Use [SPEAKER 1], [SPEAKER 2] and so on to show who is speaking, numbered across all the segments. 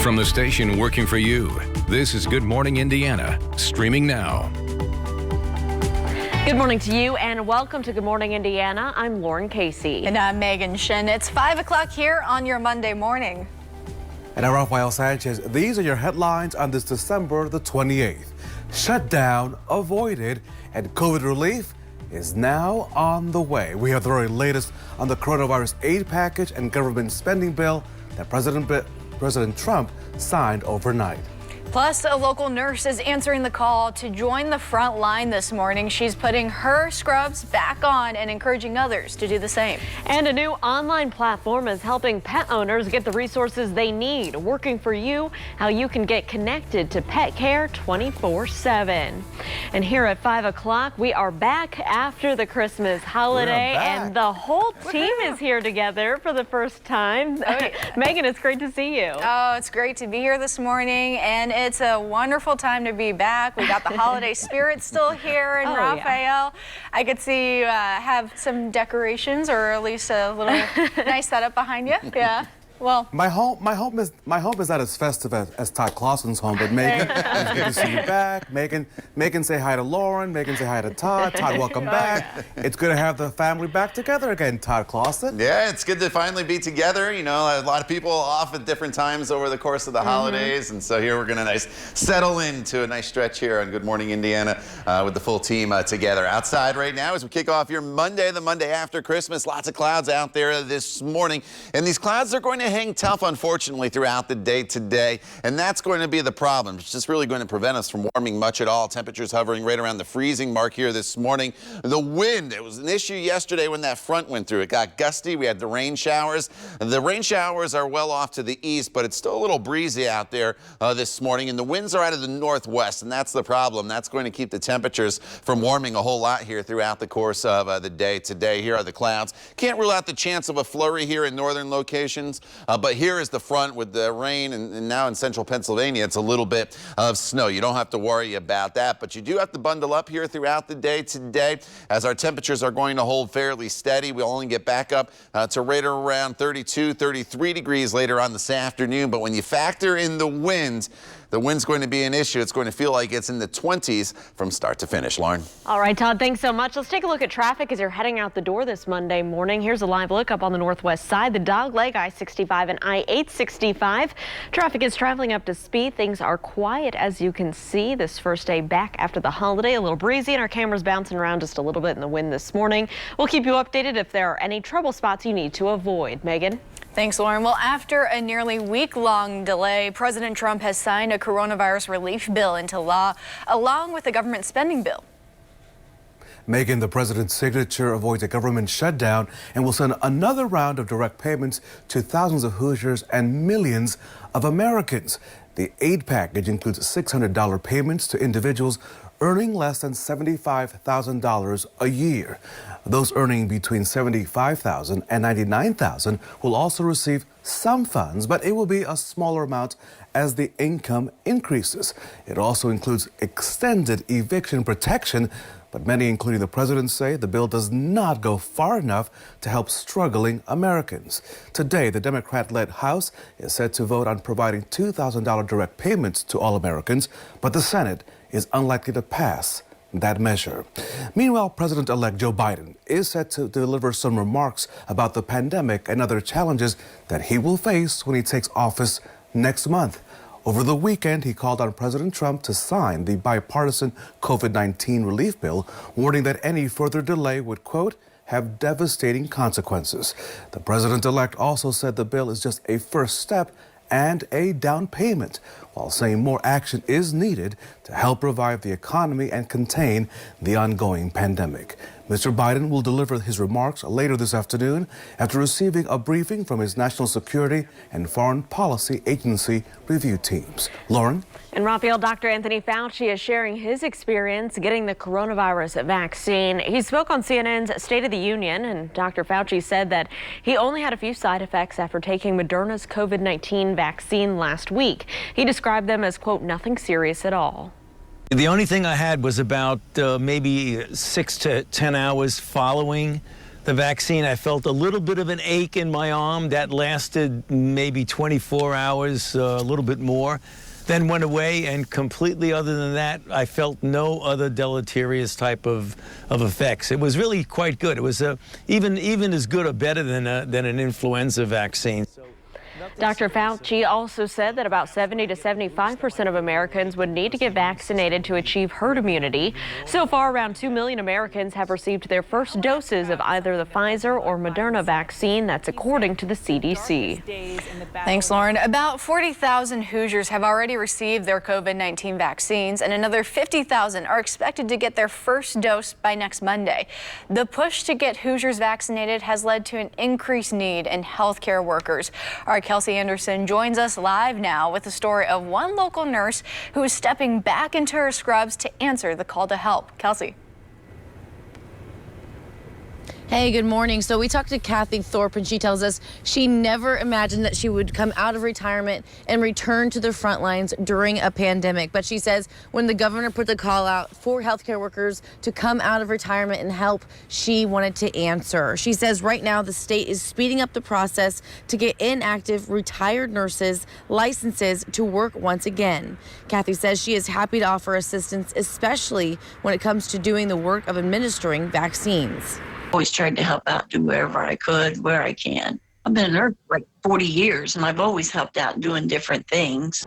[SPEAKER 1] From the station working for you, this is Good Morning Indiana, streaming now.
[SPEAKER 2] Good morning to you and welcome to Good Morning Indiana. I'm Lauren Casey.
[SPEAKER 3] And I'm Megan Shin. It's 5 o'clock here on your Monday morning.
[SPEAKER 4] And I'm Rafael Sanchez. These are your headlines on this December the 28th. Shutdown avoided and COVID relief is now on the way. We have the very latest on the coronavirus aid package and government spending bill that President Trump signed overnight.
[SPEAKER 3] Plus, a local nurse is answering the call to join the front line this morning. She's putting her scrubs back on and encouraging others to do the same.
[SPEAKER 2] And a new online platform is helping pet owners get the resources they need. Working for you, how you can get connected to pet care 24/7. And here at 5 o'clock, we are back after the Christmas holiday, and the whole team is here together for the first time. Oh, yeah. Megan, it's great to see you.
[SPEAKER 3] Oh, it's great to be here this morning, and it's a wonderful time to be back. We got the holiday spirit still here, and Rafael, yeah. I could see you have some decorations, or at least a little nice setup behind you. Yeah. Well,
[SPEAKER 4] my home is not as festive as Todd Clausen's home, but Megan, it's good to see you back. Megan, say hi to Lauren. Megan, say hi to Todd. Todd, welcome back. It's good to have the family back together again, Todd Clausen.
[SPEAKER 5] Yeah, it's good to finally be together. You know, a lot of people off at different times over the course of the holidays, and so here we're going to settle into a nice stretch here on Good Morning Indiana with the full team together. Outside right now as we kick off your Monday, the Monday after Christmas. Lots of clouds out there this morning, and these clouds are going to hang tough, unfortunately, throughout the day today, and that's going to be the problem. It's just really going to prevent us from warming much at all. Temperatures hovering right around the freezing mark here this morning. The wind, it was an issue yesterday when that front went through. It got gusty. We had the rain showers. The rain showers are well off to the east, but it's still a little breezy out there this morning, and the winds are out of the northwest, and that's the problem. That's going to keep the temperatures from warming a whole lot here throughout the course of the day today. Here are the clouds. Can't rule out the chance of a flurry here in northern locations. But here is the front with the rain, and now in central Pennsylvania, it's a little bit of snow. You don't have to worry about that, but you do have to bundle up here throughout the day today as our temperatures are going to hold fairly steady. We'll only get back up to right around 32, 33 degrees later on this afternoon. But when you factor in the wind's going to be an issue. It's going to feel like it's in the 20s from start to finish. Lauren.
[SPEAKER 2] All right, Todd, thanks so much. Let's take a look at traffic as you're heading out the door this Monday morning. Here's a live look up on the northwest side, the Dogleg, I-65 and I-865. Traffic is traveling up to speed. Things are quiet, as you can see, this first day back after the holiday. A little breezy, and our camera's bouncing around just a little bit in the wind this morning. We'll keep you updated if there are any trouble spots you need to avoid. Megan?
[SPEAKER 3] Thanks, Lauren. Well, after a nearly week-long delay, President Trump has signed a coronavirus relief bill into law, along with the government spending bill.
[SPEAKER 4] Megan, the president's signature avoids a government shutdown and will send another round of direct payments to thousands of Hoosiers and millions of Americans. The aid package includes $600 payments to individuals earning less than $75,000 a year. Those earning between $75,000 and $99,000 will also receive some funds, but it will be a smaller amount as the income increases. It also includes extended eviction protection, but many, including the president, say the bill does not go far enough to help struggling Americans. Today, the Democrat-led House is set to vote on providing $2,000 direct payments to all Americans, but the Senate is unlikely to pass that measure. Meanwhile, President-elect Joe Biden is set to deliver some remarks about the pandemic and other challenges that he will face when he takes office next month. Over the weekend, he called on President Trump to sign the bipartisan COVID-19 relief bill, warning that any further delay would, quote, have devastating consequences. The president-elect also said the bill is just a first step and a down payment, while saying more action is needed to help revive the economy and contain the ongoing pandemic. Mr. Biden will deliver his remarks later this afternoon after receiving a briefing from his National Security and Foreign Policy Agency review teams. Lauren?
[SPEAKER 2] And Rafael, Dr. Anthony Fauci is sharing his experience getting the coronavirus vaccine. He spoke on CNN's State of the Union, and Dr. Fauci said that he only had a few side effects after taking Moderna's COVID-19 vaccine last week. He described them as, quote, nothing serious at all.
[SPEAKER 6] The only thing I had was about maybe 6 to 10 hours following the vaccine, I felt a little bit of an ache in my arm that lasted maybe 24 hours, a little bit more, then went away, and completely other than that, I felt no other deleterious type of effects. It was really quite good. It was even as good or better than an influenza vaccine.
[SPEAKER 2] Dr. Fauci also said that about 70 to 75% of Americans would need to get vaccinated to achieve herd immunity. So far, around 2 million Americans have received their first doses of either the Pfizer or Moderna vaccine. That's according to the CDC.
[SPEAKER 3] Thanks, Lauren. About 40,000 Hoosiers have already received their COVID-19 vaccines, and another 50,000 are expected to get their first dose by next Monday. The push to get Hoosiers vaccinated has led to an increased need in healthcare workers. Our Kelsey Anderson joins us live now with the story of one local nurse who is stepping back into her scrubs to answer the call to help. Kelsey.
[SPEAKER 7] Hey, good morning. So we talked to Kathy Thorpe, and she tells us she never imagined that she would come out of retirement and return to the front lines during a pandemic. But she says when the governor put the call out for healthcare workers to come out of retirement and help, she wanted to answer. She says right now the state is speeding up the process to get inactive retired nurses licenses to work once again. Kathy says she is happy to offer assistance, especially when it comes to doing the work of administering vaccines.
[SPEAKER 8] Always tried to help out, do wherever I could, where I can. I've been a nurse for like 40 years, and I've always helped out doing different things.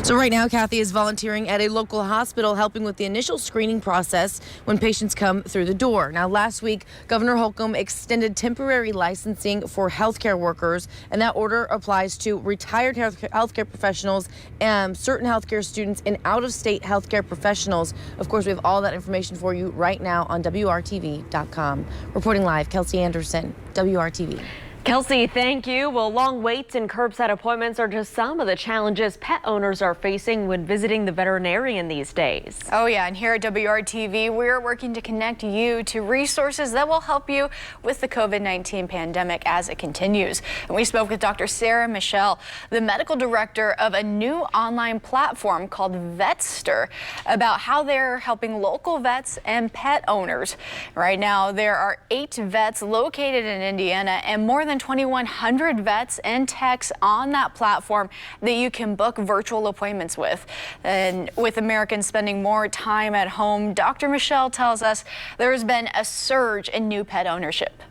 [SPEAKER 7] So right now, Kathy is volunteering at a local hospital, helping with the initial screening process when patients come through the door. Now, last week, Governor Holcomb extended temporary licensing for healthcare workers, and that order applies to retired healthcare professionals and certain healthcare students and out-of-state healthcare professionals. Of course, we have all that information for you right now on WRTV.com. Reporting live, Kelsey Anderson, WRTV.
[SPEAKER 2] Kelsey, thank you. Well, long waits and curbside appointments are just some of the challenges pet owners are facing when visiting the veterinarian these days.
[SPEAKER 3] Oh yeah, and here at WRTV, we're working to connect you to resources that will help you with the COVID-19 pandemic as it continues. And we spoke with Dr. Sarah Michelle, the medical director of a new online platform called Vetster, about how they're helping local vets and pet owners. Right now, there are 8 vets located in Indiana and more than 2,100 vets and techs on that platform that you can book virtual appointments with. And with Americans spending more time at home, Dr. Michelle tells us there has been a surge in new pet ownership.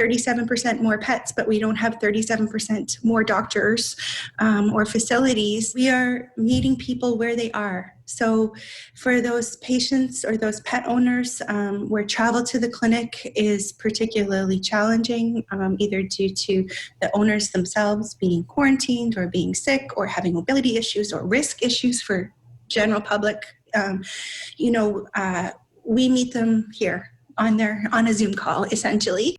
[SPEAKER 9] 37% more pets, but we don't have 37% more doctors or facilities. We are meeting people where they are. So for those patients or those pet owners where travel to the clinic is particularly challenging, either due to the owners themselves being quarantined or being sick or having mobility issues or risk issues for general public, we meet them here on a Zoom call, essentially.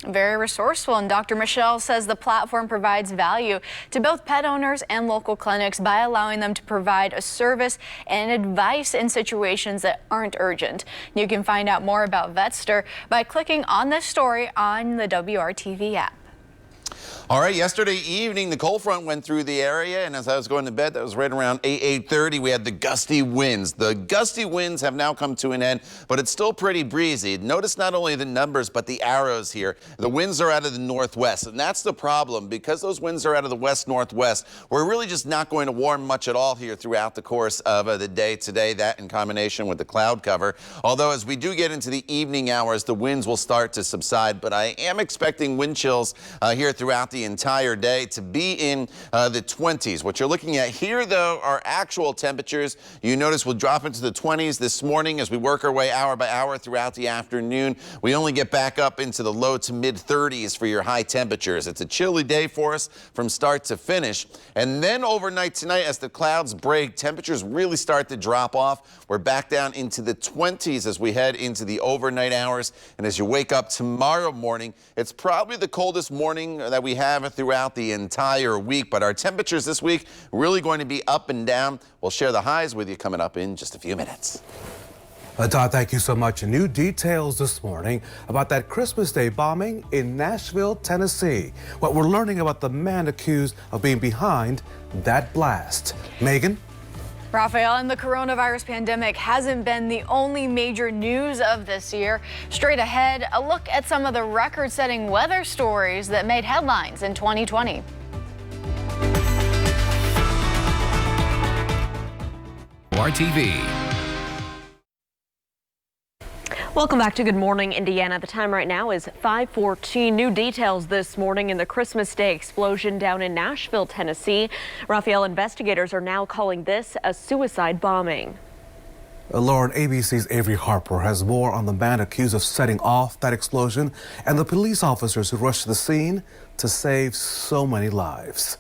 [SPEAKER 3] Very resourceful, and Dr. Michelle says the platform provides value to both pet owners and local clinics by allowing them to provide a service and advice in situations that aren't urgent. You can find out more about Vetster by clicking on this story on the WRTV app.
[SPEAKER 5] All right, yesterday evening, the cold front went through the area, and as I was going to bed, that was right around 8:30, we had the gusty winds. The gusty winds have now come to an end, but it's still pretty breezy. Notice not only the numbers, but the arrows here. The winds are out of the northwest, and that's the problem. Because those winds are out of the west-northwest, we're really just not going to warm much at all here throughout the course of the day today, that in combination with the cloud cover. Although as we do get into the evening hours, the winds will start to subside, but I am expecting wind chills here throughout the entire day to be in the 20s. What you're looking at here, though, are actual temperatures. You notice we'll drop into the 20s this morning as we work our way hour by hour throughout the afternoon. We only get back up into the low to mid 30s for your high temperatures. It's a chilly day for us from start to finish. And then overnight tonight, as the clouds break, temperatures really start to drop off. We're back down into the 20s as we head into the overnight hours. And as you wake up tomorrow morning, it's probably the coldest morning that we have throughout the entire week, but our temperatures this week really going to be up and down. We'll share the highs with you coming up in just a few minutes.
[SPEAKER 4] Todd, thank you so much. New details this morning about that Christmas Day bombing in Nashville, Tennessee. What we're learning about the man accused of being behind that blast. Megan?
[SPEAKER 3] Raphael, and the coronavirus pandemic hasn't been the only major news of this year. Straight ahead, a look at some of the record-setting weather stories that made headlines in 2020.
[SPEAKER 1] WRTV.
[SPEAKER 2] Welcome back to Good Morning Indiana. The time right now is 5:14. New details this morning in the Christmas Day explosion down in Nashville, Tennessee. Raphael, investigators are now calling this a suicide bombing.
[SPEAKER 4] Lauren, ABC's Avery Harper has more on the man accused of setting off that explosion and the police officers who rushed to the scene to save so many lives.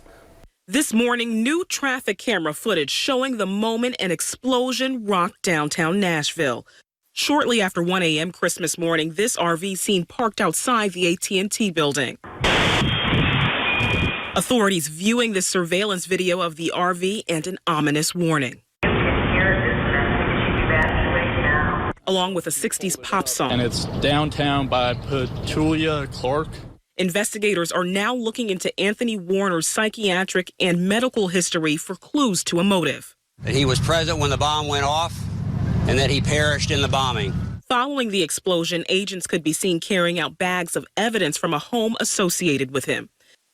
[SPEAKER 10] This morning, new traffic camera footage showing the moment an explosion rocked downtown Nashville. Shortly after 1 a.m. Christmas morning, this RV seen parked outside the AT&T building. Authorities viewing the surveillance video of the RV and an ominous warning. Along with a 60s pop song.
[SPEAKER 11] And it's downtown by Petulia Clark.
[SPEAKER 10] Investigators are now looking into Anthony Warner's psychiatric and medical history for clues to a motive.
[SPEAKER 12] That he was present when the bomb went off and that he perished in the bombing.
[SPEAKER 10] Following the explosion, agents could be seen carrying out bags of evidence from a home associated with him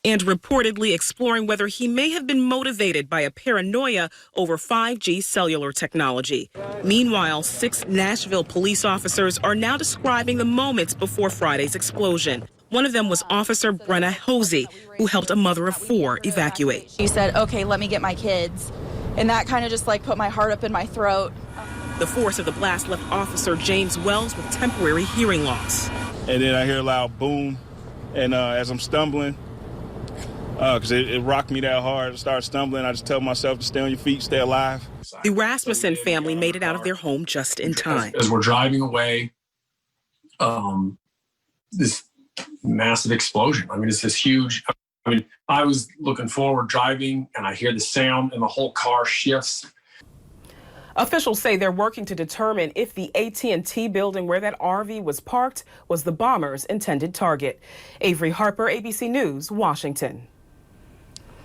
[SPEAKER 10] and reportedly exploring whether he may have been motivated by a paranoia over 5G cellular technology. Meanwhile, 6 Nashville police officers are now describing the moments before Friday's explosion. One of them was Officer Brenna Hosey, who helped a mother of 4 evacuate.
[SPEAKER 13] She said, "Okay, let me get my kids." And that kind of just put my heart up in my throat.
[SPEAKER 10] The force of the blast left Officer James Wells with temporary hearing loss.
[SPEAKER 11] And then I hear a loud boom, and as I'm stumbling, because it rocked me that hard, I started stumbling. I just tell myself to stay on your feet, stay alive.
[SPEAKER 10] The Rasmussen family made it out of their home just in time.
[SPEAKER 14] As we're driving away, this massive explosion. I mean, it's this huge. I mean, I was looking forward driving, and I hear the sound, and the whole car shifts.
[SPEAKER 10] Officials say they're working to determine if the AT&T building where that RV was parked was the bomber's intended target. Avery Harper, ABC News, Washington.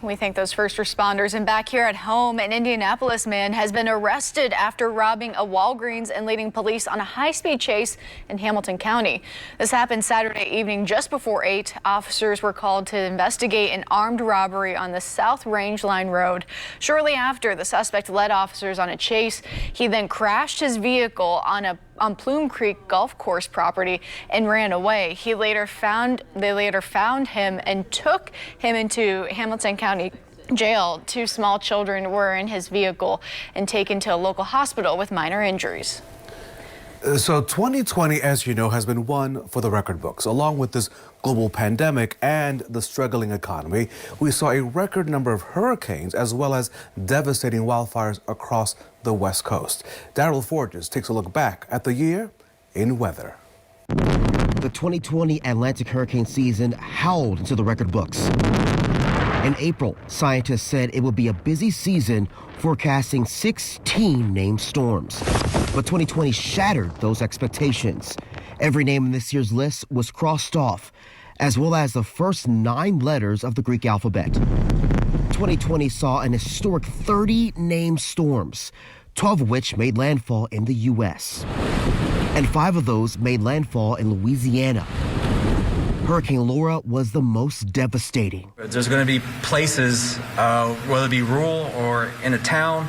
[SPEAKER 3] We thank those first responders. And back here at home, an Indianapolis man has been arrested after robbing a Walgreens and leading police on a high-speed chase in Hamilton County. This happened Saturday evening just before 8. Officers were called to investigate an armed robbery on the South Range Line Road. Shortly after, the suspect led officers on a chase. He then crashed his vehicle on Plume Creek Golf Course property and ran away. They later found him and took him into Hamilton County Jail. 2 small children were in his vehicle and taken to a local hospital with minor injuries.
[SPEAKER 4] So 2020, as you know, has been one for the record books. Along with this global pandemic and the struggling economy, we saw a record number of hurricanes as well as devastating wildfires across the West Coast. Daryl Forges takes a look back at the year in weather.
[SPEAKER 15] The 2020 Atlantic hurricane season howled into the record books. In April, scientists said it would be a busy season, forecasting 16 named storms. But 2020 shattered those expectations. Every name in this year's list was crossed off, as well as the first 9 letters of the Greek alphabet. 2020 saw an historic 30 named storms, 12 of which made landfall in the U.S. And 5 of those made landfall in Louisiana. Hurricane Laura was the most devastating.
[SPEAKER 16] There's going to be places, whether it be rural or in a town,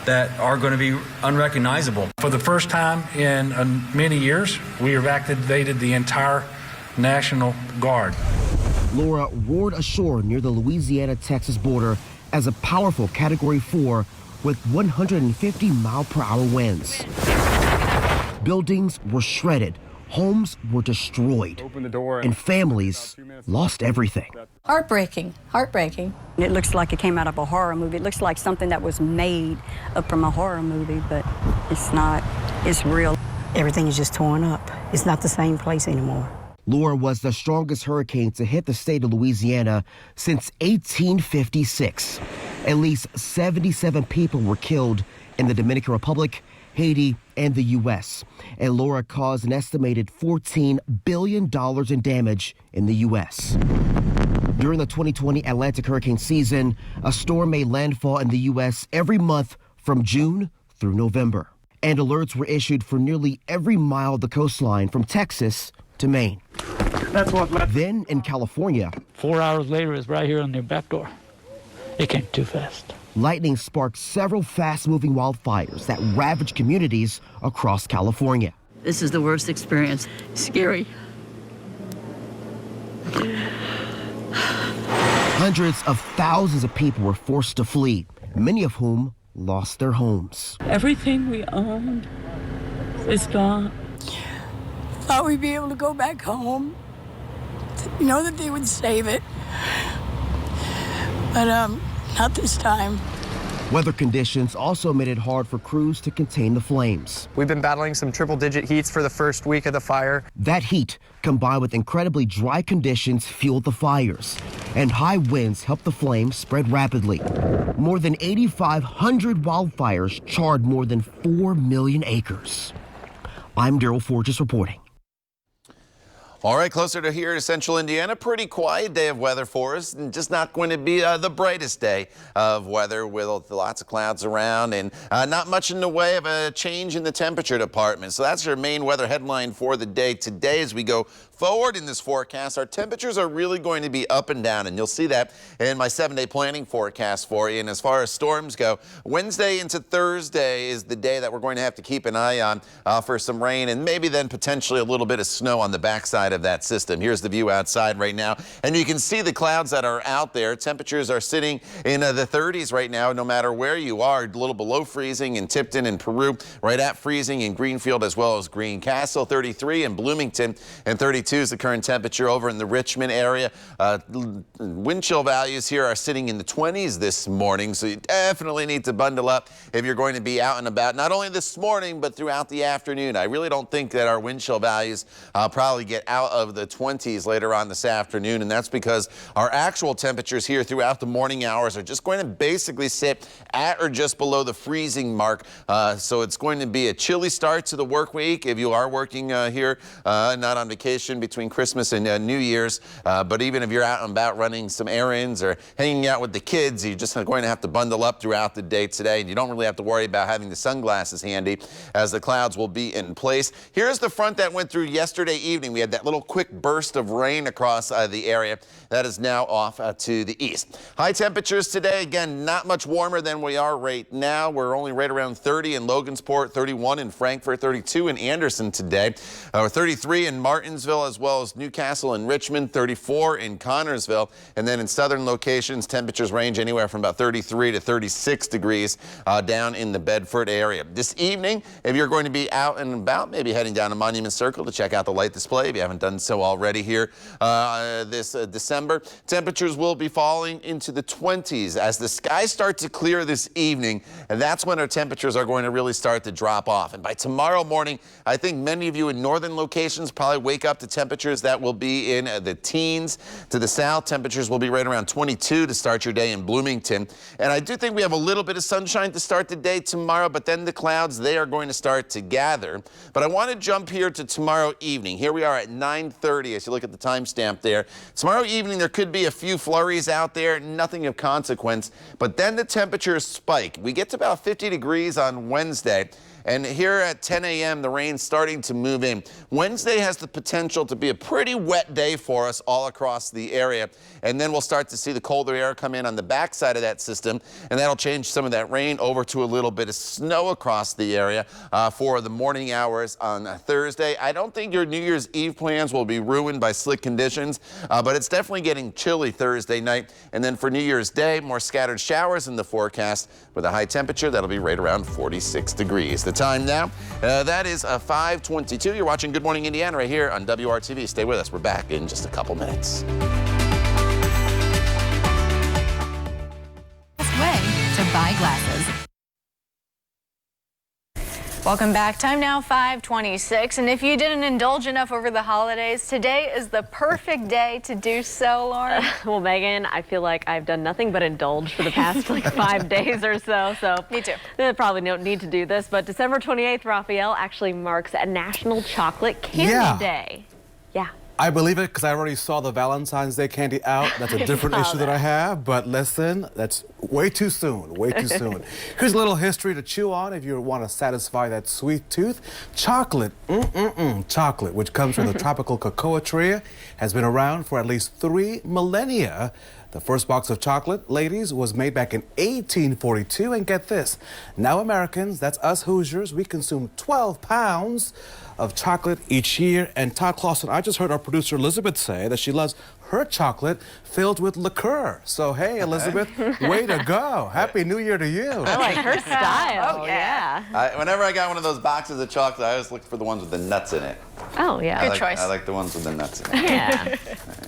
[SPEAKER 16] that are going to be unrecognizable.
[SPEAKER 17] For the first time in many years, we have activated the entire National Guard.
[SPEAKER 15] Laura roared ashore near the Louisiana-Texas border as a powerful Category 4 with 150-mile-per-hour winds. Buildings were shredded, homes were destroyed, and families lost everything.
[SPEAKER 18] Heartbreaking. It looks like it came out of a horror movie. It looks like something that was made up from a horror movie, but it's not. It's real. Everything is just torn up. It's not the same place anymore.
[SPEAKER 15] Laura was the strongest hurricane to hit the state of Louisiana since 1856. At least 77 people were killed in the Dominican Republic, Haiti, and the U.S. And Laura caused an estimated $14 billion in damage in the U.S. During the 2020 Atlantic hurricane season, a storm made landfall in the U.S. every month from June through November. And alerts were issued for nearly every mile of the coastline from Texas to Maine. Then in California,
[SPEAKER 19] 4 hours later, it's right here on their back door. It came too fast.
[SPEAKER 15] lightning sparked several fast-moving wildfires that ravaged communities across California.
[SPEAKER 20] This is the worst experience. Scary.
[SPEAKER 15] Hundreds of thousands of people were forced to flee, many of whom lost their homes.
[SPEAKER 20] Everything we owned is gone.
[SPEAKER 21] Thought we'd be able to go back home. You know that they would save it. But not this time.
[SPEAKER 15] Weather conditions also made it hard for crews to contain the flames.
[SPEAKER 22] We've been battling some triple-digit heats for the first week of the fire.
[SPEAKER 15] That heat, combined with incredibly dry conditions, fueled the fires, and high winds helped the flames spread rapidly. More than 8,500 wildfires charred more than 4 million acres. I'm Daryl Forges reporting.
[SPEAKER 5] All right, closer to here to central Indiana, pretty quiet day of weather for us, and just not going to be the brightest day of weather with lots of clouds around and not much in the way of a change in the temperature department. So that's your main weather headline for the day today. As we go forward in this forecast, our temperatures are really going to be up and down, and you'll see that in my 7-day planning forecast for you. And as far as storms go, Wednesday into Thursday is the day that we're going to have to keep an eye on for some rain and maybe then potentially a little bit of snow on the backside of that system. Here's the view outside right now, and you can see the clouds that are out there. Temperatures are sitting in the 30s right now, no matter where you are. A little below freezing in Tipton and Peru, right at freezing in Greenfield as well as Greencastle. 33 in Bloomington, and 32 is the current temperature over in the Richmond area. Wind chill values here are sitting in the 20s this morning, so you definitely need to bundle up if you're going to be out and about, not only this morning but throughout the afternoon. I really don't think that our wind chill values probably get out of the 20s later on this afternoon, and that's because our actual temperatures here throughout the morning hours are just going to basically sit at or just below the freezing mark. So it's going to be a chilly start to the work week if you are working here, not on vacation between Christmas and New Year's. But even if you're out and about running some errands or hanging out with the kids, you're just going to have to bundle up throughout the day today. And you don't really have to worry about having the sunglasses handy, as the clouds will be in place. Here's the front that went through yesterday evening. We had that little quick burst of rain across the area. That is now off to the east. High temperatures today, again, not much warmer than we are right now. We're only right around 30 in Logansport, 31 in Frankfort, 32 in Anderson today, 33 in Martinsville, as well as Newcastle and Richmond, 34 in Connorsville. And then in southern locations, temperatures range anywhere from about 33 to 36 degrees down in the Bedford area. This evening, if you're going to be out and about, maybe heading down to Monument Circle to check out the light display, if you haven't done so already here this December, temperatures will be falling into the 20s as the skies start to clear this evening, and that's when our temperatures are going to really start to drop off. And by tomorrow morning, I think many of you in northern locations probably wake up to temperatures that will be in the teens. To the south, temperatures will be right around 22 to start your day in Bloomington. And I do think we have a little bit of sunshine to start the day tomorrow, but then the clouds, they are going to start to gather. But I want to jump here to tomorrow evening. Here we are at 9:30 as you look at the timestamp there. Tomorrow evening, there could be a few flurries out there, nothing of consequence, but then the temperatures spike. We get to about 50 degrees on Wednesday. And here at 10 a.m., the rain's starting to move in. Wednesday has the potential to be a pretty wet day for us all across the area. And then we'll start to see the colder air come in on the backside of that system, and that'll change some of that rain over to a little bit of snow across the area for the morning hours on Thursday. I don't think your New Year's Eve plans will be ruined by slick conditions, but it's definitely getting chilly Thursday night. And then for New Year's Day, more scattered showers in the forecast with a high temperature that'll be right around 46 degrees. The time now, that is 5:22. You're watching Good Morning Indiana right here on WRTV. Stay with us. We're back in just a couple minutes.
[SPEAKER 23] Way to buy glasses.
[SPEAKER 3] Welcome back. Time now 5:26, and if you didn't indulge enough over the holidays, today is the perfect day to do so, Lauren.
[SPEAKER 2] Well, Megan, I feel like I've done nothing but indulge for the past 5 days or so.
[SPEAKER 3] Me too.
[SPEAKER 2] I probably don't need to do this, but December 28th, Raphael, actually marks a National Chocolate Candy Day. Yeah.
[SPEAKER 4] I believe it because I already saw the Valentine's Day candy out. That's a different issue that I have. But listen, that's way too soon, way too soon. Here's a little history to chew on if you want to satisfy that sweet tooth. Chocolate, chocolate, which comes from the tropical cocoa tree, has been around for at least 3 millennia. The first box of chocolate, ladies, was made back in 1842. And get this, now Americans, that's us Hoosiers, we consume 12 pounds of chocolate each year. And Todd Clausen, I just heard our producer Elizabeth say that she loves her chocolate filled with liqueur. So, hey, Elizabeth, way to go. Happy New Year to you.
[SPEAKER 2] I like her style. Oh, yeah.
[SPEAKER 5] Whenever I got one of those boxes of chocolate, I always look for the ones with the nuts in it.
[SPEAKER 2] Oh, yeah.
[SPEAKER 3] Good choice.
[SPEAKER 5] I like the ones with the nuts in it.
[SPEAKER 2] Yeah.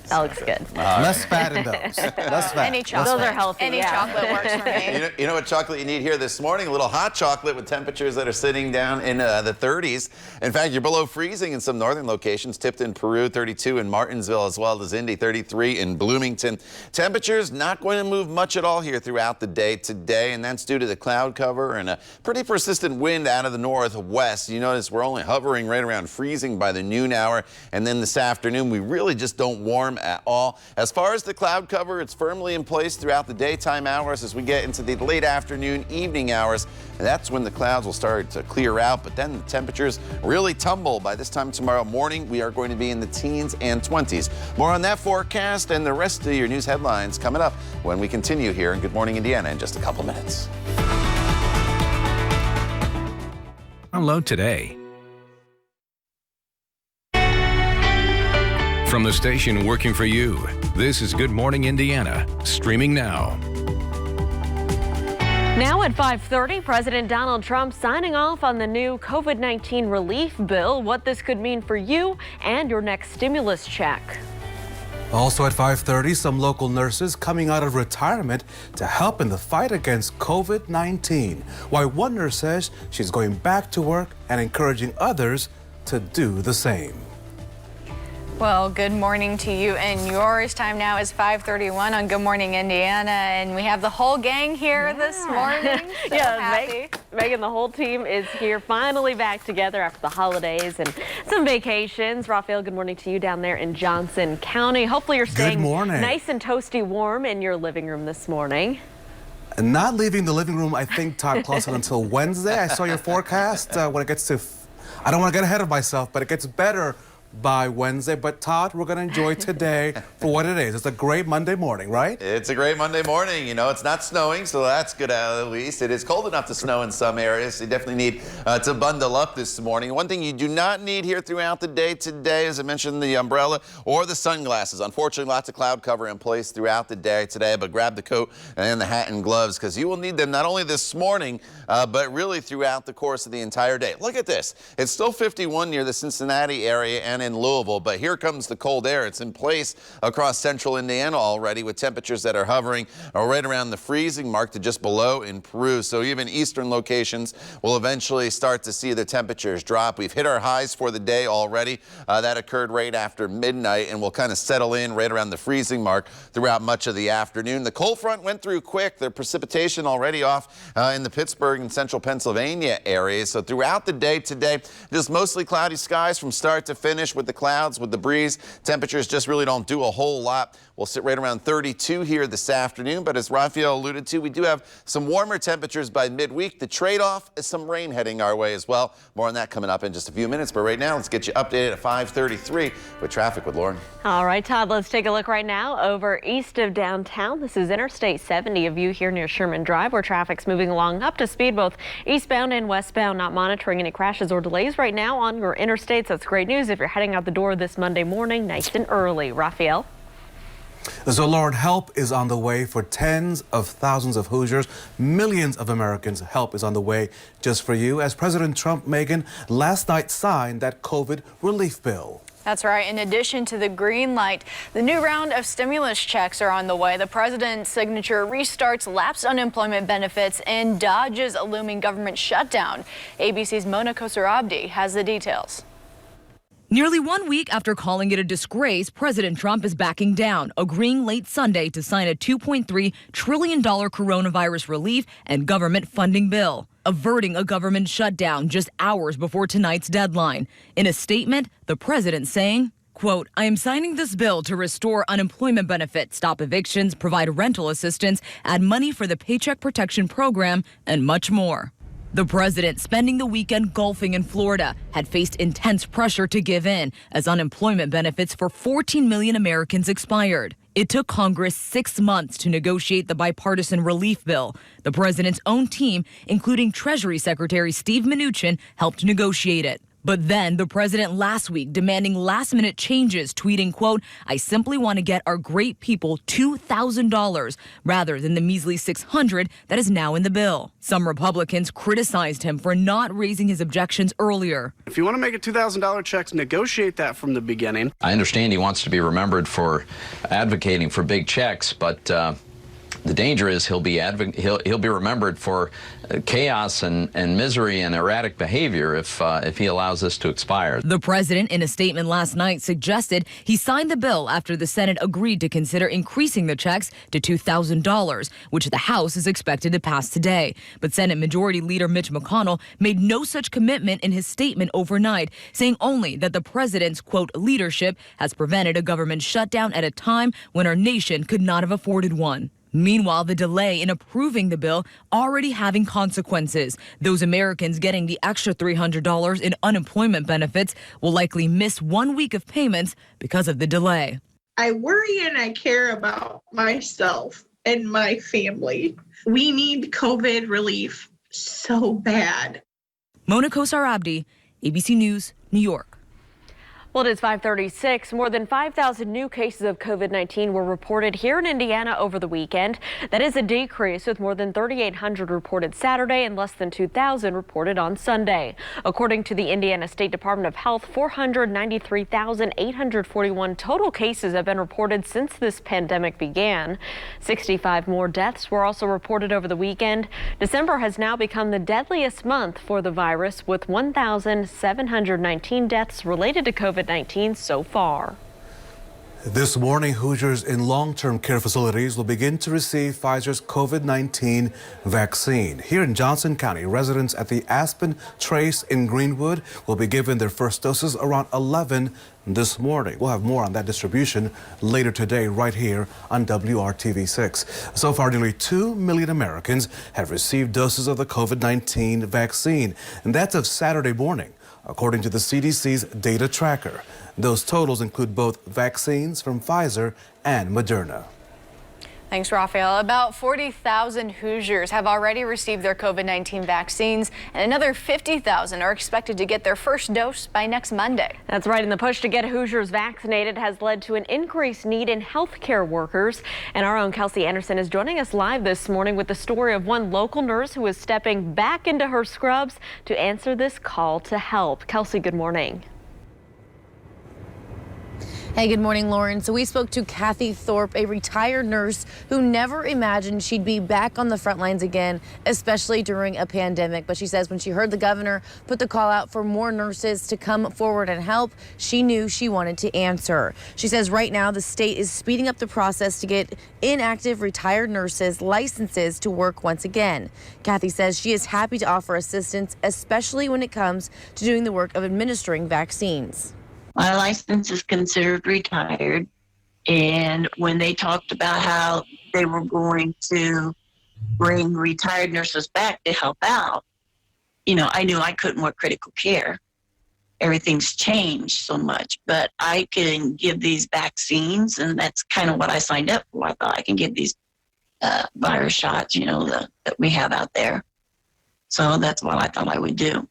[SPEAKER 2] That looks good.
[SPEAKER 4] Less fat in those. Less fat.
[SPEAKER 3] Any chocolate.
[SPEAKER 2] Those are healthy.
[SPEAKER 3] Any chocolate works for me.
[SPEAKER 5] You know what chocolate you need here this morning? A little hot chocolate with temperatures that are sitting down in the 30s. In fact, you're below freezing in some northern locations. Tipton, Peru, 32 in Martinsville, as well as Indy, 33 in Bloomington. Temperatures not going to move much at all here throughout the day today, and that's due to the cloud cover and a pretty persistent wind out of the northwest. You notice we're only hovering right around freezing by the noon hour, and then this afternoon we really just don't warm at all. As far as the cloud cover, it's firmly in place throughout the daytime hours as we get into the late afternoon, evening hours, and that's when the clouds will start to clear out, but then the temperatures really tumble. By this time tomorrow morning, we are going to be in the teens and 20s. More on that forecast and the rest of your news headlines coming up when we continue here in Good Morning Indiana in just a couple minutes.
[SPEAKER 1] Download today. From the station working for you, this is Good Morning Indiana, streaming now.
[SPEAKER 2] Now at 5:30, President Donald Trump signing off on the new COVID-19 relief bill, what this could mean for you and your next stimulus check.
[SPEAKER 4] Also at 5:30, some local nurses coming out of retirement to help in the fight against COVID-19. Why one nurse says she's going back to work and encouraging others to do the same.
[SPEAKER 3] Well, good morning to you and yours. Time now is 5:31 on Good Morning Indiana, and we have the whole gang here this morning. So happy.
[SPEAKER 2] Megan, the whole team is here, finally back together after the holidays and some vacations. Raphael, good morning to you down there in Johnson County. Hopefully you're staying nice and toasty warm in your living room this morning.
[SPEAKER 4] Not leaving the living room, I think, Todd Clausen, until Wednesday. I saw your forecast when it gets to, I don't want to get ahead of myself, but it gets better by Wednesday. But Todd, we're going to enjoy today for what it is. It's a great Monday morning, right?
[SPEAKER 5] It's a great Monday morning. You know, it's not snowing, so that's good at least. It is cold enough to snow in some areas. You definitely need to bundle up this morning. One thing you do not need here throughout the day today, as I mentioned, the umbrella or the sunglasses. Unfortunately, lots of cloud cover in place throughout the day today, but grab the coat and the hat and gloves because you will need them not only this morning, but really throughout the course of the entire day. Look at this. It's still 51 near the Cincinnati area and in Louisville, but here comes the cold air. It's in place across central Indiana already with temperatures that are hovering right around the freezing mark to just below in Peru. So even eastern locations will eventually start to see the temperatures drop. We've hit our highs for the day already. That occurred right after midnight and will kind of settle in right around the freezing mark throughout much of the afternoon. The cold front went through quick. The precipitation already off in the Pittsburgh and central Pennsylvania areas. So throughout the day today, just mostly cloudy skies from start to finish with the clouds, with the breeze. Temperatures just really don't do a whole lot. We'll sit right around 32 here this afternoon, but as Raphael alluded to, we do have some warmer temperatures by midweek. The trade-off is some rain heading our way as well. More on that coming up in just a few minutes, but right now let's get you updated at 5:33 with traffic with Lauren.
[SPEAKER 2] All right, Todd, let's take a look right now over east of downtown. This is Interstate 70, a view here near Sherman Drive, where traffic's moving along up to speed, both eastbound and westbound, not monitoring any crashes or delays right now on your interstates. That's great news if you're heading out the door this Monday morning, nice and early. Raphael?
[SPEAKER 4] So, Lord, help is on the way for tens of thousands of Hoosiers. Millions of Americans. Help is on the way just for you as President Trump, Megan, last night signed that COVID relief bill.
[SPEAKER 3] That's right. In addition to the green light, the new round of stimulus checks are on the way. The president's signature restarts lapsed unemployment benefits and dodges a looming government shutdown. ABC's Mona Kosarabdi has the details.
[SPEAKER 6] Nearly 1 week after calling it a disgrace, President Trump is backing down, agreeing late Sunday to sign a $2.3 trillion coronavirus relief and government funding bill, averting a government shutdown just hours before tonight's deadline. In a statement, the president saying, Quote, I am signing this bill to restore unemployment benefits, stop evictions, provide rental assistance, add money for the Paycheck Protection Program, and much more. The president, spending the weekend golfing in Florida, had faced intense pressure to give in as unemployment benefits for 14 million Americans expired. It took Congress 6 months to negotiate the bipartisan relief bill. The president's own team, including Treasury Secretary Steve Mnuchin, helped negotiate it. But then the president last week demanding last-minute changes, tweeting, quote, I simply want to get our great people $2,000 rather than the measly $600 that is now in the bill. Some Republicans criticized him for not raising his objections earlier.
[SPEAKER 7] If you want to make a $2,000 checks, negotiate that from the beginning.
[SPEAKER 8] I understand he wants to be remembered for advocating for big checks, but the danger is he'll be remembered for chaos and misery and erratic behavior if he allows this to expire.
[SPEAKER 6] The president, in a statement last night, suggested he signed the bill after the Senate agreed to consider increasing the checks to $2,000, which the House is expected to pass today. But Senate Majority Leader Mitch McConnell made no such commitment in his statement overnight, saying only that the president's, quote, leadership has prevented a government shutdown at a time when our nation could not have afforded one. Meanwhile, the delay in approving the bill already having consequences. Those Americans getting the extra $300 in unemployment benefits will likely miss 1 week of payments because of the delay.
[SPEAKER 9] I worry and I care about myself and my family. We need COVID relief so bad.
[SPEAKER 6] Mona Kosar Abdi, ABC News, New York.
[SPEAKER 2] Well, it is 5:36. More than 5,000 new cases of COVID-19 were reported here in Indiana over the weekend. That is a decrease, with more than 3,800 reported Saturday and less than 2,000 reported on Sunday. According to the Indiana State Department of Health, 493,841 total cases have been reported since this pandemic began. 65 more deaths were also reported over the weekend. December has now become the deadliest month for the virus, with 1,719 deaths related to COVID-19 so far.
[SPEAKER 4] This morning, Hoosiers in long-term care facilities will begin to receive Pfizer's COVID-19 vaccine. Here in Johnson County, residents at the Aspen Trace in Greenwood will be given their first doses around 11 this morning. We'll have more on that distribution later today right here on WRTV 6. So far, nearly 2 million Americans have received doses of the COVID-19 vaccine, and that's of Saturday morning, according to the CDC's data tracker. Those totals include both vaccines from Pfizer and Moderna.
[SPEAKER 3] Thanks, Raphael. About 40,000 Hoosiers have already received their COVID-19 vaccines, and another 50,000 are expected to get their first dose by next Monday.
[SPEAKER 2] That's right, and the push to get Hoosiers vaccinated has led to an increased need in healthcare workers. And our own Kelsey Anderson is joining us live this morning with the story of one local nurse who is stepping back into her scrubs to answer this call to help. Kelsey, good morning.
[SPEAKER 24] Hey, good morning, Lauren. So we spoke to Kathy Thorpe, a retired nurse who never imagined she'd be back on the front lines again, especially during a pandemic. But she says when she heard the governor put the call out for more nurses to come forward and help, she knew she wanted to answer. She says right now the state is speeding up the process to get inactive retired nurses licenses to work once again. Kathy says she is happy to offer assistance, especially when it comes to doing the work of administering vaccines.
[SPEAKER 25] My license is considered retired, and when they talked about how they were going to bring retired nurses back to help out, I knew I couldn't work critical care. Everything's changed so much, but I can give these vaccines, and that's kind of what I signed up for. I thought I can give these virus shots, that we have out there. So that's what I thought I would do.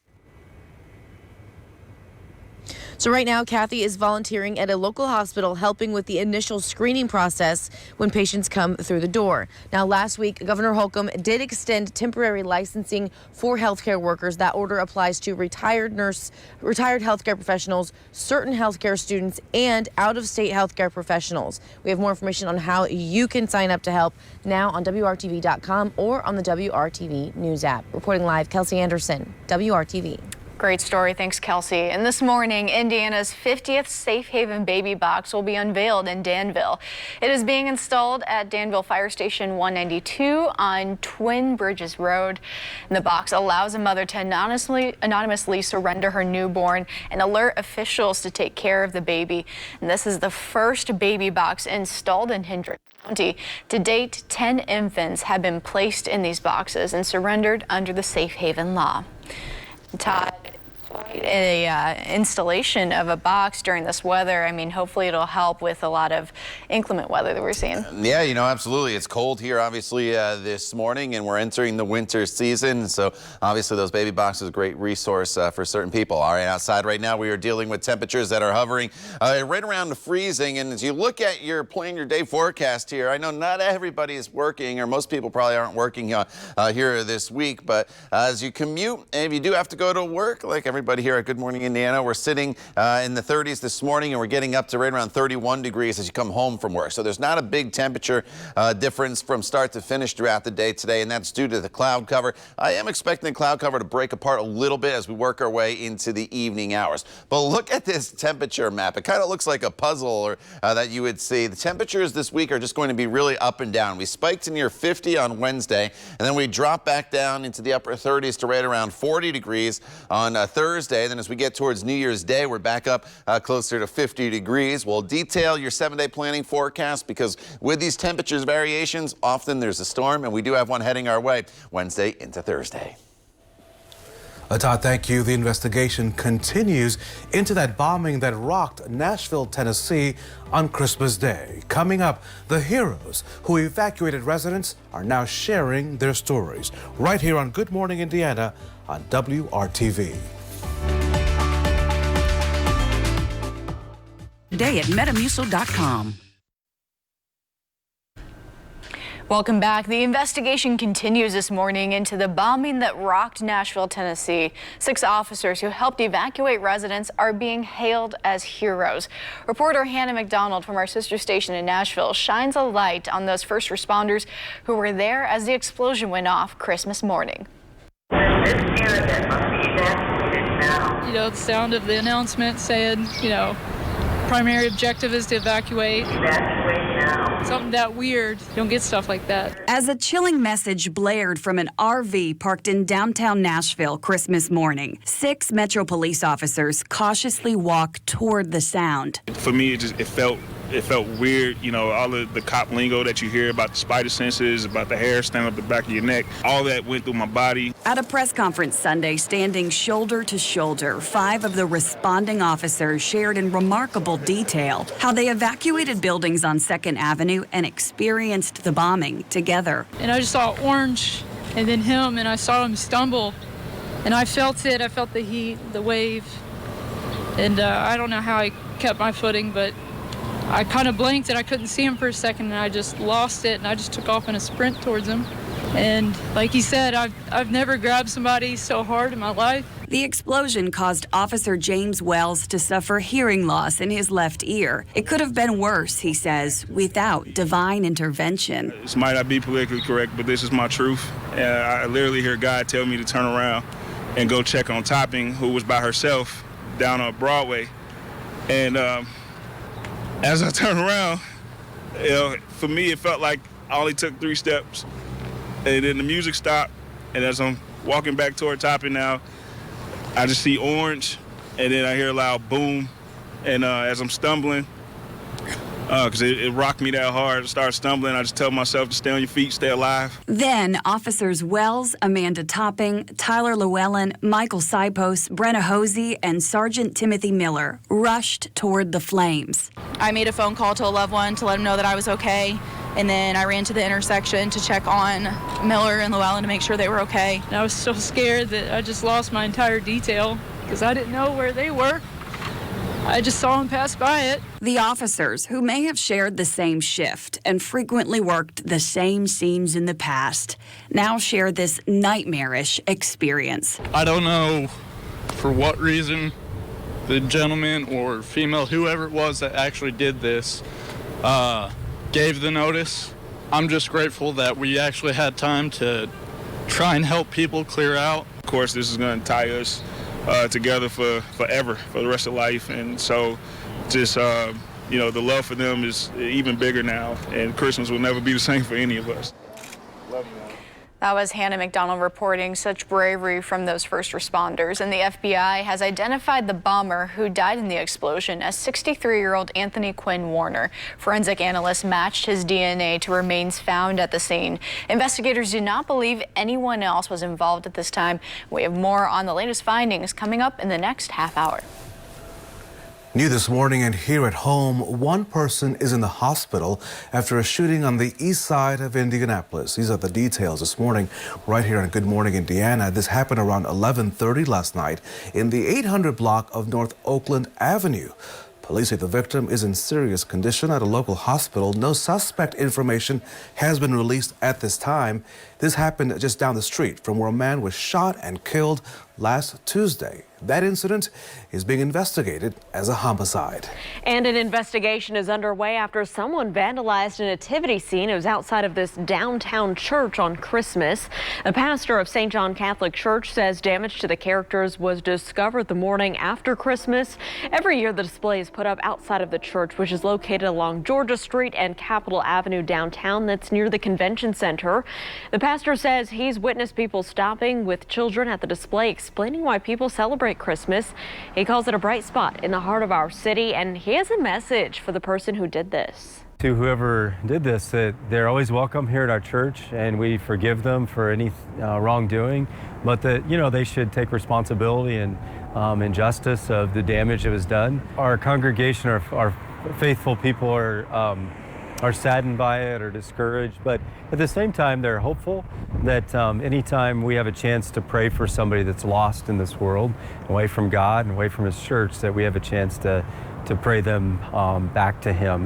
[SPEAKER 24] So right now, Kathy is volunteering at a local hospital, helping with the initial screening process when patients come through the door. Now, last week, Governor Holcomb did extend temporary licensing for healthcare workers. That order applies to retired healthcare professionals, certain healthcare students, and out-of-state healthcare professionals. We have more information on how you can sign up to help now on WRTV.com or on the WRTV News app. Reporting live, Kelsey Anderson, WRTV.
[SPEAKER 3] Great story. Thanks, Kelsey. And this morning, Indiana's 50th Safe Haven baby box will be unveiled in Danville. It is being installed at Danville Fire Station 192 on Twin Bridges Road. And the box allows a mother to anonymously surrender her newborn and alert officials to take care of the baby. And this is the first baby box installed in Hendricks County. To date, 10 infants have been placed in these boxes and surrendered under the Safe Haven law. Todd, installation of a box during this weather. I mean, hopefully it'll help with a lot of inclement weather that we're seeing.
[SPEAKER 5] Yeah, you know, absolutely. It's cold here, obviously, this morning, and we're entering the winter season. So obviously those baby boxes are a great resource for certain people. All right, outside right now, we are dealing with temperatures that are hovering right around the freezing. And as you look at your plan your day forecast here, I know not everybody is working, or most people probably aren't working here this week. But as you commute, and if you do have to go to work, like everybody here at Good Morning Indiana, we're sitting in the 30s this morning, and we're getting up to right around 31 degrees as you come home from work. So there's not a big temperature difference from start to finish throughout the day today, and that's due to the cloud cover. I am expecting the cloud cover to break apart a little bit as we work our way into the evening hours. But look at this temperature map. It kind of looks like a puzzle or that you would see. The temperatures this week are just going to be really up and down. We spiked to near 50 on Wednesday, and then we dropped back down into the upper 30s to right around 40 degrees on Thursday. Then as we get towards New Year's Day, we're back up closer to 50 degrees. We'll detail your 7-day planning forecast because with these temperatures variations, often there's a storm, and we do have one heading our way Wednesday into Thursday.
[SPEAKER 4] Todd, thank you. The investigation continues into that bombing that rocked Nashville, Tennessee on Christmas Day. Coming up, the heroes who evacuated residents are now sharing their stories right here on Good Morning Indiana on WRTV.
[SPEAKER 10] Today at Metamucil.com.
[SPEAKER 3] Welcome back. The investigation continues this morning into the bombing that rocked Nashville, Tennessee. 6 officers who helped evacuate residents are being hailed as heroes. Reporter Hannah McDonald from our sister station in Nashville shines a light on those first responders who were there as the explosion went off Christmas morning.
[SPEAKER 11] You know, the sound of the announcement said, you know, primary objective is to evacuate. Something that weird. You don't get stuff like that.
[SPEAKER 10] As a chilling message blared from an RV parked in downtown Nashville Christmas morning, 6 Metro police officers cautiously walked toward the sound.
[SPEAKER 12] For me, it felt weird, you know, all of the cop lingo that you hear about the spider senses, about the hair standing up the back of your neck, all that went through my body.
[SPEAKER 10] At a press conference Sunday, standing shoulder to shoulder, 5 of the responding officers shared in remarkable detail how they evacuated buildings on 2nd Avenue and experienced the bombing together.
[SPEAKER 11] And I just saw orange and then him, and I saw him stumble, and I felt it. I felt the heat, the wave, and I don't know how I kept my footing, but I kind of blinked and I couldn't see him for a second, and I just lost it, and I just took off in a sprint towards him. And like he said, I've never grabbed somebody so hard in my life.
[SPEAKER 10] The explosion caused Officer James Wells to suffer hearing loss in his left ear. It could have been worse, he says, without divine intervention.
[SPEAKER 12] This might not be politically correct, but this is my truth. I literally hear God tell me to turn around and go check on Topping, who was by herself down on Broadway. And as I turned around, you know, for me, it felt like I only took 3 steps. And then the music stopped, and as I'm walking back toward Topping now, I just see orange, and then I hear a loud boom. And as I'm stumbling, because it rocked me that hard, I started stumbling. I just tell myself to stay on your feet, stay alive.
[SPEAKER 10] Then Officers Wells, Amanda Topping, Tyler Llewellyn, Michael Sipos, Brenna Hosey, and Sergeant Timothy Miller rushed toward the flames.
[SPEAKER 13] I made a phone call to a loved one to let them know that I was okay. And then I ran to the intersection to check on Miller and Llewellyn to make sure they were okay.
[SPEAKER 11] And I was so scared that I just lost my entire detail because I didn't know where they were. I just saw them pass by it.
[SPEAKER 10] The officers, who may have shared the same shift and frequently worked the same scenes in the past, now share this nightmarish experience.
[SPEAKER 14] I don't know for what reason the gentleman or female, whoever it was that actually did this, gave the notice. I'm just grateful that we actually had time to try and help people clear out.
[SPEAKER 12] Of course, this is going to tie us together forever, for the rest of life. And so just, you know, the love for them is even bigger now, and Christmas will never be the same for any of us. Love you, man.
[SPEAKER 3] That was Hannah McDonald reporting such bravery from those first responders. And the FBI has identified the bomber who died in the explosion as 63-year-old Anthony Quinn Warner. Forensic analysts matched his DNA to remains found at the scene. Investigators do not believe anyone else was involved at this time. We have more on the latest findings coming up in the next half hour.
[SPEAKER 4] New this morning and here at home, one person is in the hospital after a shooting on the east side of Indianapolis. These are the details this morning right here on Good Morning Indiana. This happened around 11:30 last night in the 800 block of North Oakland Avenue. Police say the victim is in serious condition at a local hospital. No suspect information has been released at this time. This happened just down the street from where a man was shot and killed last Tuesday. That incident is being investigated as a homicide.
[SPEAKER 2] And an investigation is underway after someone vandalized a nativity scene. It was outside of this downtown church on Christmas. A pastor of St. John Catholic Church says damage to the characters was discovered the morning after Christmas. Every year the display is put up outside of the church, which is located along Georgia Street and Capitol Avenue downtown. That's near the convention center. The pastor says he's witnessed people stopping with children at the display, explaining why people celebrate Christmas. He calls it a bright spot in the heart of our city, and he has a message for the person who did this.
[SPEAKER 16] To whoever did this, that they're always welcome here at our church, and we forgive them for any wrongdoing, but that, you know, they should take responsibility and injustice of the damage that was done. Our congregation, our faithful people are saddened by it or discouraged, but at the same time they're hopeful that anytime we have a chance to pray for somebody that's lost in this world, away from God and away from His church, that we have a chance to pray them back to Him.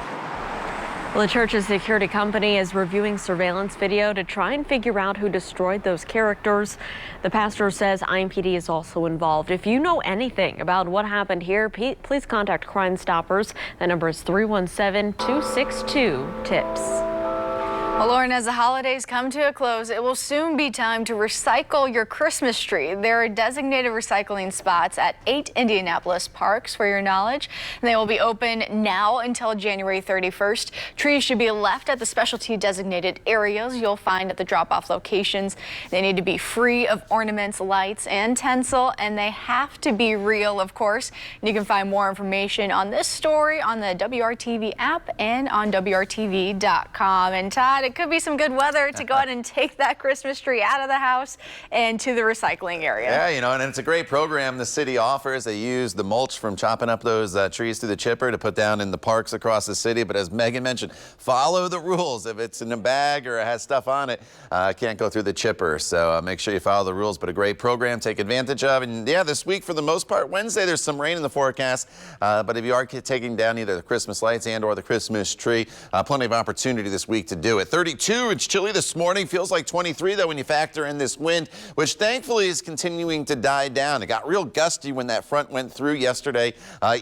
[SPEAKER 2] Well, the church's security company is reviewing surveillance video to try and figure out who destroyed those characters. The pastor says IMPD is also involved. If you know anything about what happened here, please contact Crime Stoppers. The number is 317-262-TIPS.
[SPEAKER 3] Well, Lauren, as the holidays come to a close, it will soon be time to recycle your Christmas tree. There are designated recycling spots at 8 Indianapolis parks, for your knowledge. They will be open now until January 31st. Trees should be left at the specialty designated areas you'll find at the drop-off locations. They need to be free of ornaments, lights, and tinsel, and they have to be real, of course. And you can find more information on this story on the WRTV app and on WRTV.com. And Todd, it could be some good weather to go ahead and take that Christmas tree out of the house and to the recycling area.
[SPEAKER 5] Yeah, you know, and it's a great program the city offers. They use the mulch from chopping up those trees through the chipper to put down in the parks across the city. But as Megan mentioned, follow the rules. If it's in a bag or it has stuff on it, can't go through the chipper. So make sure you follow the rules. But a great program, take advantage of. And yeah, this week for the most part, Wednesday there's some rain in the forecast. But if you are taking down either the Christmas lights and or the Christmas tree, plenty of opportunity this week to do it. 32, it's chilly this morning. Feels like 23 though when you factor in this wind, which thankfully is continuing to die down. It got real gusty when that front went through yesterday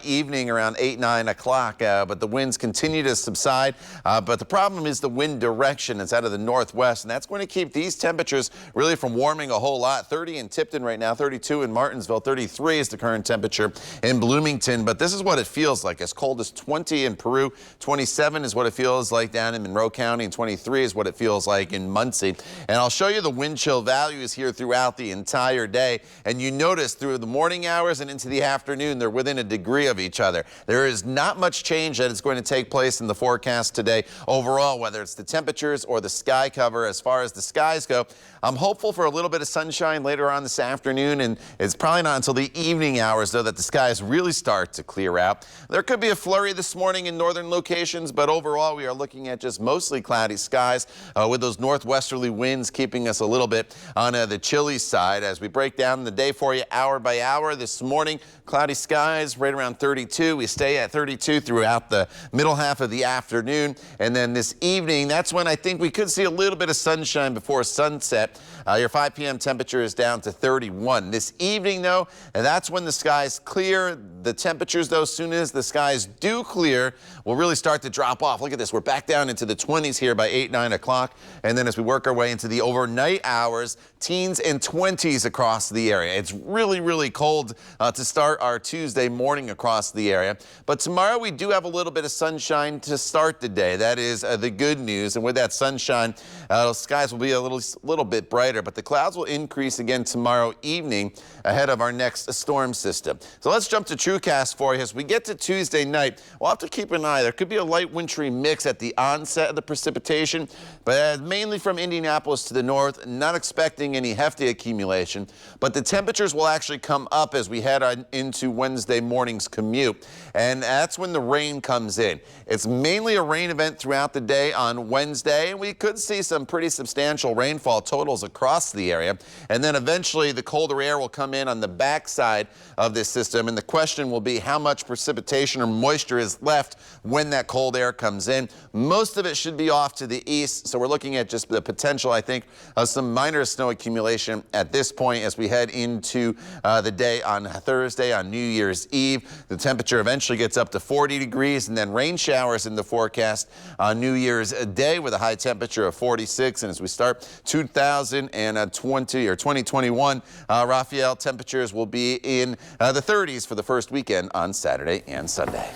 [SPEAKER 5] evening around 8, 9 o'clock, but the winds continue to subside. But the problem is the wind direction. It's out of the northwest, and that's going to keep these temperatures really from warming a whole lot. 30 in Tipton right now, 32 in Martinsville, 33 is the current temperature in Bloomington. But this is what it feels like. As cold as 20 in Peru, 27 is what it feels like down in Monroe County, and 23 is what it feels like in Muncie. And I'll show you the wind chill values here throughout the entire day. And you notice through the morning hours and into the afternoon, they're within a degree of each other. There is not much change that is going to take place in the forecast today overall, whether it's the temperatures or the sky cover. As far as the skies go, I'm hopeful for a little bit of sunshine later on this afternoon, and it's probably not until the evening hours, though, that the skies really start to clear out. There could be a flurry this morning in northern locations, but overall we are looking at just mostly cloudy skies with those northwesterly winds keeping us a little bit on the chilly side. As we break down the day for you hour by hour, this morning cloudy skies right around 32. We stay at 32 throughout the middle half of the afternoon, and then this evening, that's when I think we could see a little bit of sunshine before sunset. Your 5 p.m. temperature is down to 31. This evening, though, and that's when the skies clear. The temperatures, though, as soon as the skies do clear, will really start to drop off. Look at this. We're back down into the 20s here by 8, 9 o'clock. And then as we work our way into the overnight hours, teens and 20s across the area. It's really, really cold to start our Tuesday morning across the area. But tomorrow we do have a little bit of sunshine to start the day. That is the good news. And with that sunshine, the skies will be a little bit brighter, but the clouds will increase again tomorrow evening ahead of our next storm system. So let's jump to TrueCast for you. As we get to Tuesday night, we'll have to keep an eye. There could be a light wintry mix at the onset of the precipitation, but mainly from Indianapolis to the north, not expecting any hefty accumulation. But the temperatures will actually come up as we head on into Wednesday morning's commute, and that's when the rain comes in. It's mainly a rain event throughout the day on Wednesday, and we could see some pretty substantial rainfall totals across the area. And then eventually the colder air will come in on the backside of this system, and the question will be how much precipitation or moisture is left when that cold air comes in. Most of it should be off to the east, so we're looking at just the potential, I think, of some minor snow accumulation at this point as we head into the day on Thursday, on New Year's Eve. The temperature eventually gets up to 40 degrees, and then rain showers in the forecast on New Year's Day with a high temperature of 46. And as we start 2021, Raphael, temperatures will be in the 30s for the first weekend on Saturday and Sunday.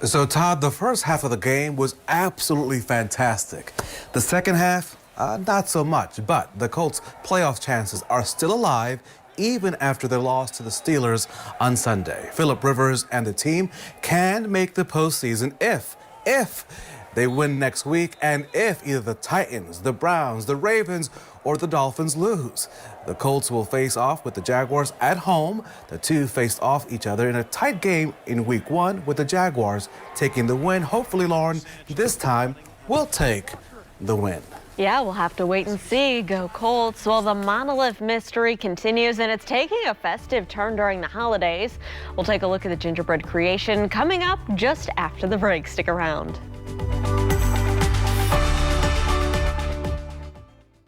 [SPEAKER 4] So, Todd, the first half of the game was absolutely fantastic. The second half, not so much, but the Colts' playoff chances are still alive even after their loss to the Steelers on Sunday. Phillip Rivers and the team can make the postseason if they win next week, and if either the Titans, the Browns, the Ravens, or the Dolphins lose. The Colts will face off with the Jaguars at home. The two faced off each other in a tight game in Week 1 with the Jaguars taking the win. Hopefully, Lauren, this time we'll take the win.
[SPEAKER 2] Yeah, we'll have to wait and see. Go Colts. Well, the monolith mystery continues, and it's taking a festive turn during the holidays. We'll take a look at the gingerbread creation coming up just after the break. Stick around.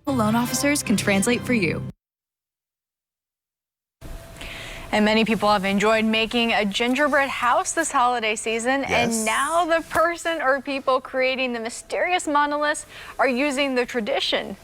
[SPEAKER 23] Loan officers can translate for you.
[SPEAKER 3] And many people have enjoyed making a gingerbread house this holiday season. Yes. And now the person or people creating the mysterious monoliths are using the tradition.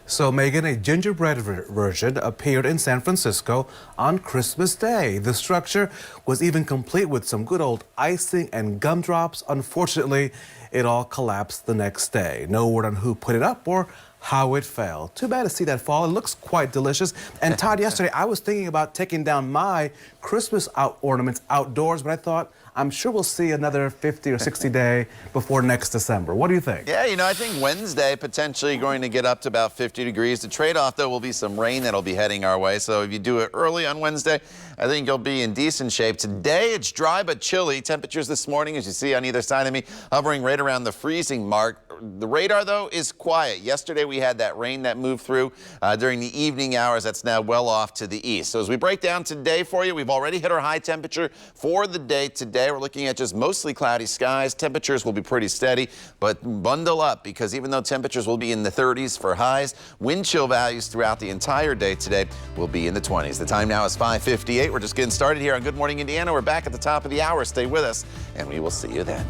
[SPEAKER 4] So, Megan, a gingerbread version appeared in San Francisco on Christmas Day. The structure was even complete with some good old icing and gumdrops. Unfortunately, it all collapsed the next day. No word on who put it up or how it fell. Too bad to see that fall. It looks quite delicious. And Todd, yesterday I was thinking about taking down my Christmas ornaments outdoors, but I thought I'm sure we'll see another 50 or 60 day before next December. What do you think?
[SPEAKER 5] Yeah, I think Wednesday potentially going to get up to about 50 degrees. The trade-off, though, will be some rain that'll be heading our way. So if you do it early on Wednesday, I think you'll be in decent shape. Today, it's dry but chilly. Temperatures this morning, as you see on either side of me, hovering right around the freezing mark. The radar, though, is quiet. Yesterday, we had that rain that moved through during the evening hours. That's now well off to the east. So as we break down today for you, we've already hit our high temperature for the day today. We're looking at just mostly cloudy skies. Temperatures will be pretty steady, but bundle up because even though temperatures will be in the 30s for highs, wind chill values throughout the entire day today will be in the 20s. The time now is 5:58. We're just getting started here on Good Morning Indiana. We're back at the top of the hour. Stay with us, and we will see you then.